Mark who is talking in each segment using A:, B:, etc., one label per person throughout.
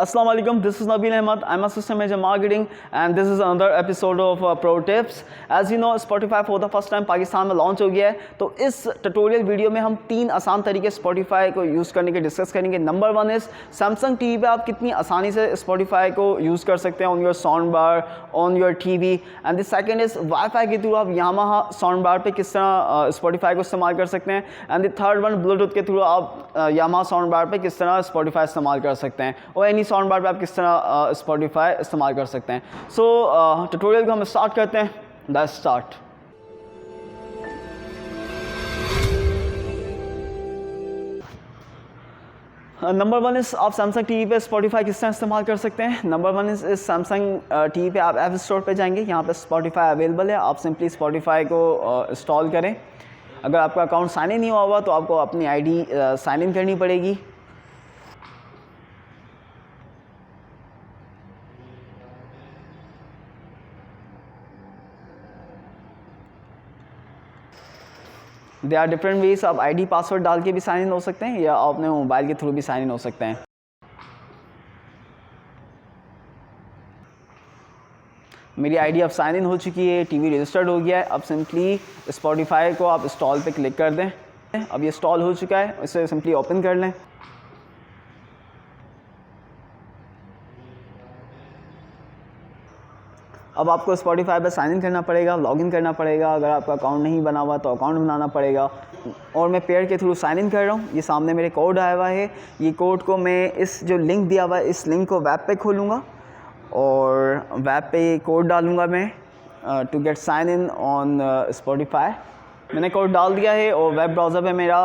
A: Assalamu alaikum, this is Nabil Ahmed. I'm a system agent marketing and this is another episode of Pro Tips. As you know, Spotify for the first time Pakistan में launch हो गया है। तो इस tutorial video में हम 3 आसान तरीके Spotify को यूज़ करने के डिस्कस करेंगे। नंबर 1 इज़ सैमसंग टीवी पे आप कितनी आसानी से Spotify को यूज़ कर सकते हैं on your sound bar, on your TV. And the second is wifi के थ्रू आप यामाहा साउंड बार पे किस तरह Spotify को इस्तेमाल कर सकते हैं। And the third one, Bluetooth के थ्रू आप यामाहा साउंड बार पे किस तरह Spotify इस्तेमाल कर सकते हैं और एनी साउंड बार पे आप किस तरह Spotify इस्तेमाल कर सकते हैं। सो ट्यूटोरियल को हम स्टार्ट करते हैं। Let's start. नंबर 1 इस आप सैमसंग टीवी पे Spotify किस तरह इस्तेमाल कर सकते हैं। नंबर 1 इस सैमसंग टीवी पे आप ऐप स्टोर पे जाएंगे, यहाँ पे Spotify अवेलेबल है। आप सिंपली Spotify को इंस्टॉल करें। अगर आपका अकाउंट साइन इन नहीं हुआ हुआ तो आपको अपनी आईडी साइन इन करनी पड़ेगी। दे आर डिफरेंट वेज, आप आईडी पासवर्ड डाल के भी साइन इन हो सकते हैं या आप अपने मोबाइल के थ्रू भी साइन इन हो सकते हैं। मेरी आईडी अब साइन इन हो चुकी है, टीवी रजिस्टर्ड हो गया है। अब सिंपली Spotify को आप इंस्टॉल पे क्लिक कर दें। अब ये इंस्टॉल हो चुका है, इसे सिंपली ओपन कर लें। अब आपको Spotify पे साइन इन करना पड़ेगा, लॉगिन करना पड़ेगा। अगर आपका अकाउंट नहीं बना हुआ तो अकाउंट बनाना पड़ेगा। और मैं पेयर के थ्रू साइन इन कर रहा हूँ। ये सामने मेरे कोड आया हुआ है। ये कोड को मैं इस जो लिंक दिया हुआ है, इस लिंक को वेब पे खोलूँगा और वेब पे ये कोड डालूँगा मैं to get sign in on Spotify। मैंने कोड डाल दिया है और वेब ब्राउज़र पे मेरा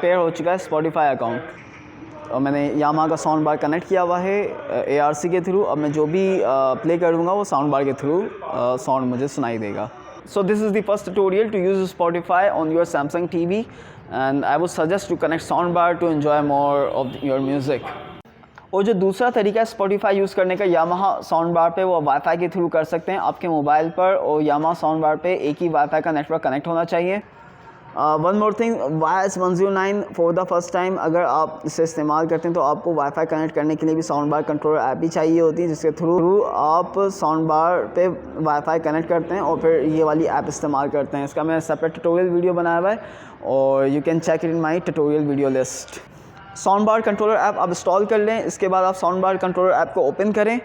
A: पेयर हो चुका है Spotify अकाउंट। और मैंने यामाहा का साउंड बार कनेक्ट किया हुआ है ARC के थ्रू। अब मैं जो भी प्ले करूँगा वो साउंड बार के थ्रू साउंड मुझे सुनाई देगा। So this is the first tutorial to use Spotify on your Samsung TV and I would suggest to connect sound bar to enjoy more of your music. और जो दूसरा तरीका है Spotify use करने का यामाहा साउंड बार पे, वो wifi के थ्रू कर सकते हैं। आपके मोबाइल पर और यामाहा साउंड बार पे एक ही वाईफाई का नेटवर्क कनेक्ट होना चाहिए। One more thing, YS 109 for the first time अगर आप इसे इस्तेमाल करते हैं तो आपको वाईफाई कनेक्ट करने के लिए भी साउंड बार कंट्रोलर ऐप भी चाहिए होती है, जिसके थ्रू आप साउंड बार पे वाईफाई कनेक्ट करते हैं और फिर ये वाली ऐप इस्तेमाल करते हैं। इसका मैंने सेपरेट ट्यूटोरियल वीडियो बनाया हुआ है और you can check it in my tutorial video list. Sound bar controller app आप इंस्टॉल कर लें। इसके बाद आप साउंड बार कंट्रोलर ऐप को ओपन करें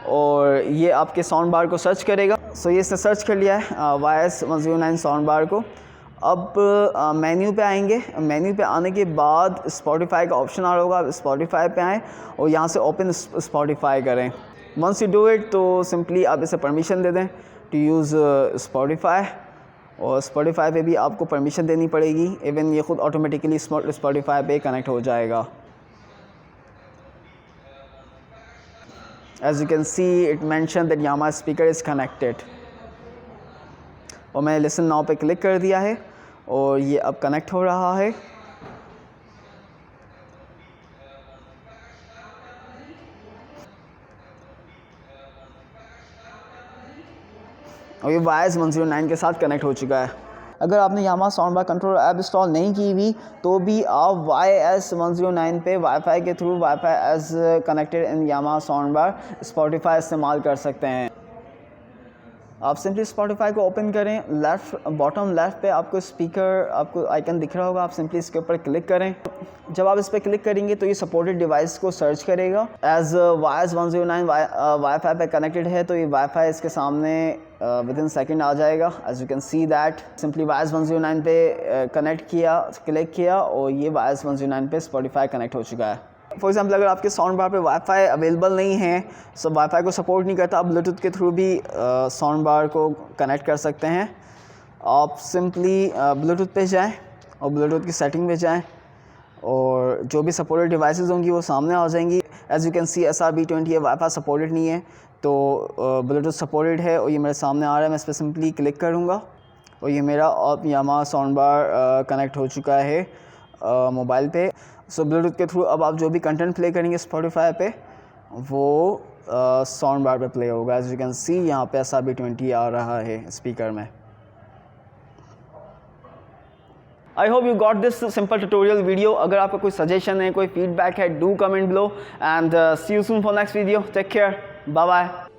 A: और ये आपके साउंड बार को सर्च करेगा। सो ये इसने सर्च कर लिया है YS 109 साउंड बार को। अब मेन्यू पे आएंगे। मेन्यू पे आने के बाद Spotify का ऑप्शन आ रहा होगा। आप Spotify पे आएँ और यहाँ से ओपन Spotify करें। वंस यू डू इट तो सिंपली आप इसे परमिशन दे दें टू यूज़ Spotify। और Spotify पे भी आपको परमिशन देनी पड़ेगी। इवन ये खुद ऑटोमेटिकली Spotify पे कनेक्ट हो जाएगा। As you can see, it mentioned that Yamaha speaker is connected। और मैंने लिसन नाउ पे क्लिक कर दिया है और ये अब कनेक्ट हो रहा है। और ये YS 109 के साथ कनेक्ट हो चुका है। अगर आपने Yamaha sound bar controller app install नहीं की हुई तो भी आप YS 109 पे वाईफाई के through wifi as connected in Yamaha sound bar Spotify इस्तेमाल कर सकते हैं। आप सिंपली Spotify को ओपन करें। लेफ़्ट बॉटम लेफ़्ट पे आपको स्पीकर आपको आइकन दिख रहा होगा। आप सिंपली इसके ऊपर क्लिक करें। जब आप इस पर क्लिक करेंगे तो ये सपोर्टेड डिवाइस को सर्च करेगा। एज YS 109 वाईफाई पे कनेक्टेड है तो ये वाईफाई इसके सामने विद इन सेकेंड आ जाएगा। As you can see that simply YS 109 पे कनेक्ट किया, क्लिक किया और ये YS 109 पे Spotify कनेक्ट हो चुका है। फॉर एग्जाम्पल अगर आपके साउंड बार पे वाईफाई अवेलेबल नहीं है, सब वाईफाई को सपोर्ट नहीं करता, आप ब्लूटूथ के थ्रू भी साउंड बार को कनेक्ट कर सकते हैं। आप सिंपली ब्लूटूथ पे जाएं और ब्लूटूथ की सेटिंग पे जाएं और जो भी सपोर्टेड डिवाइसेस होंगी वो सामने आ जाएंगी। As you can C SRB20 है, वाईफाई सपोर्टेड नहीं है तो ब्लूटूथ सपोर्टेड है और ये मेरे सामने आ रहा है। मैं इस पर सिंपली क्लिक करूँगा और ये मेरा अब यामाहा साउंड बार कनेक्ट हो चुका है मोबाइल पे। सो ब्लूटूथ के थ्रू अब आप जो भी कंटेंट प्ले करेंगे Spotify पे वो साउंड बार पे प्ले होगा। एज यू कैन सी यहाँ पे SRB20 आ रहा है स्पीकर में। I hope you got this simple tutorial video. अगर आपका कोई सजेशन है, कोई फीडबैक है, do comment below and see you soon for next video. Take care, bye bye.